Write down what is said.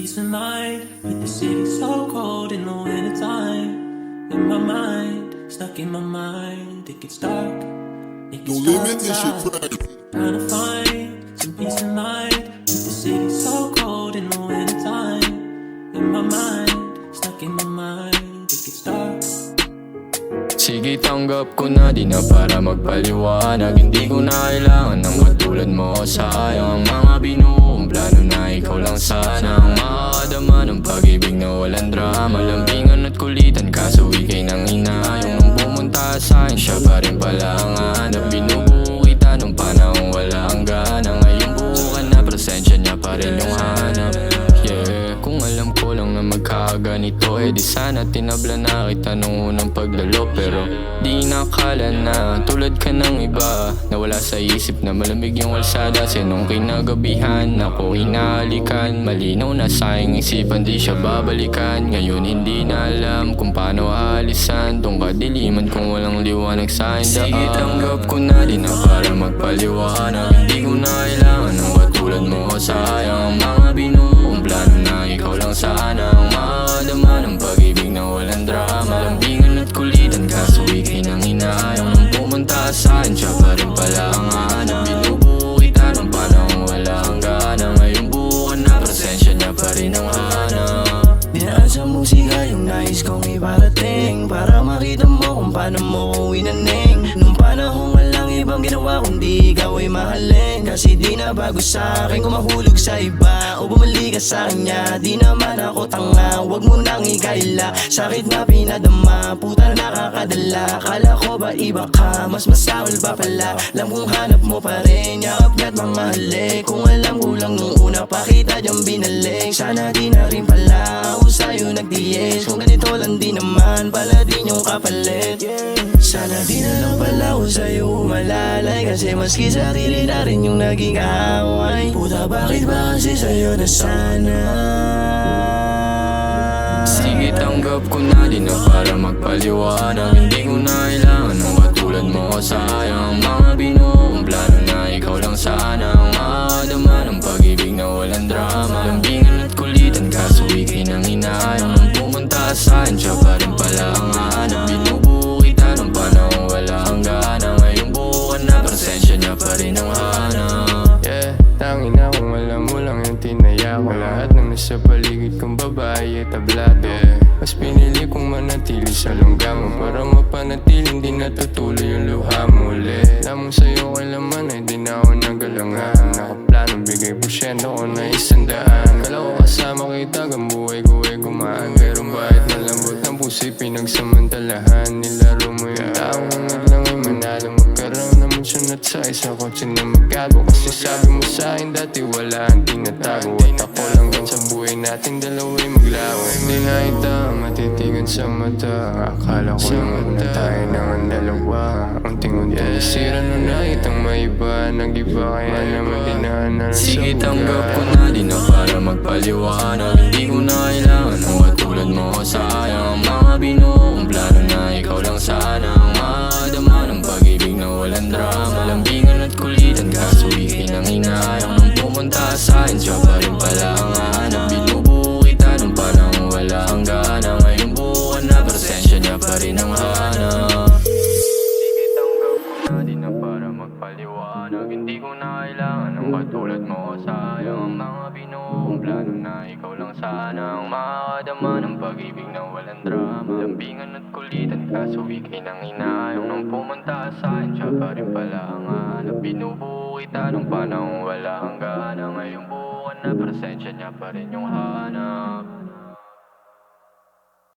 peace of mind with the city so cold in the wintertime. In my mind, stuck in my mind, it gets dark. It gets dark outside. Trying to find some peace of mind with the city so cold in the wintertime. In my mind, stuck in my mind, it gets dark. Sige, tanggap ko na, di na para magpaliwanag. Hindi ko na kailangan ng katulad mo. Sayang ang mga binuong plano na ikaw lang sana ang makakadama ng pag-ibig na walang drama. Lambingan at kulitan kaso ikay nang hinayong. Nung pumunta sa'kin siya pa rin pala ang hanap. Binubuo kita nung panahong wala ang gana. Ngayon buo ka na, presensya niya pa rin yung hanap. Yeah, kung alam ko lang na magkakaganito, di sana tinabla na kita nung unang pagdalo. Pero di nakala na tulad ka ng iba, nawala sa isip na malamig yung alsada. Sinong kinagabihan ako hinahalikan, malinaw na sa aking isipan di siya babalikan. Ngayon hindi na alam kung paano aalisan tong kadiliman kung walang liwanag sa akin. Sige, tanggap ko na, di na para magpaliwanag. Hindi ko na kailangan ng katulad mo. Sayang ang mga binuong plano na ikaw lang sana ang makakadama ng pag-ibig na walang drama. Lambingan at kulitan kaso ikay nang hinayang. Nung pumunta sa'kin siya pa rin pala ang hanap. Binubuo kita nung panahong wala ang gana. Ngayon buo ka na, presensya niya pa rin ang hanap. Dinaan sa musika yung nais kong iparating, para makita mo kung paano mo ko inaneng. Nung panahong walang ibang ginawa kundi ikaw ay mahalin. Kasi di na bago sa'kin kung mahulog sa iba o bumalik ka sa kanya. Di naman ako tanga, wag mo nang ikaila. Sakit na pinadama, puta nakakadala. Kala ko ba iba ka, mas masawal pa pala. Alam kong hanap mo pa rin, yakap na't mamahalik. Kung alam ko lang nung una, pakita dyan binalik. Sana di na rin pala ako sa'yo nag-DS. Kung ganito lang di naman pala din yung kapalit. Sana di na lang pala ako sa'yo malalay. Kasi maski sarili na rin yung naging kaaway. Puta, bakit ba kasi sa'yo na sana? Sige, tanggap ko na, di na para magpaliwanag. Hindi ko na kailangan ng katulad mo. Sayang ang mga binuong plano na ikaw lang sana ang makakadama ng pag-ibig na walang drama. Lambingan at kulitan kaso ikay nang hinayang. Nung pumunta sa'kin siya pa rin pala ang hanap. Binubuo kita nung panahong wala ang gana. Ngayon buo ka na, presensya niya pa rin ang hanap. Yeah, tangin na kung alam mo lang yung tinaya ko. Lahat ng nasa paligid kong babae ay tablado. Mas pinili kong manatili sa lungga mo, para mapanatili hindi natutuloy yung luha mo ulit. Lamang sa'yo kailaman ay di na ako nagalangan. Nakaplano bigay porsyento ko na 100. Kala ko kasama kita ang buhay ko ay gumaan. Pero bakit malambot ng puso'y pinagsamantalahan. Nilaro mo yung taong hangat lang ay manalo. Magkaroon naman sunod sa isang kotse na magkago. Kasi sabi mo sa'kin dati wala ang tinatago. At ako lang dyan sa buhay natin dalawa'y maglaw. Hindi na ita matitigan sa mata. Akala ko lang na tayo ng dalawa. Unting-unting nasira na nakitang may iba. Nag-iba kaya naman dinaanan sa Sige, tanggap ko na, di na para magpaliwanag. Hindi ko na kailangan ng katulad mo. Sayang ang mga binuong plano na ikaw lang sana ang makakadama ng pag-ibig na walang drama. Lambingan at kulitan kaso ikay nang hinayang. Nung pumunta sa'kin siya pa rin pala ang hanap. Binubuo kita nung panahong wala ang gana. Ngayon buo ka na, presensya niya pa rin ang hanap. Sige, tanggap ko na, di na para magpaliwanag. Hindi ko na kailangan ng katulad mo. Sayang ang mga binuong plano na ikaw lang sana ang makakadama ng pag-ibig na walang drama. Lambingan at kulitan kaso ikay nang hinayang. Nung pumunta sa'kin siya pa rin pala ang hanap. Binubuo kita nung panahong wala ang gana. Ngayon buo ka na, presensya niya pa rin yung hanap.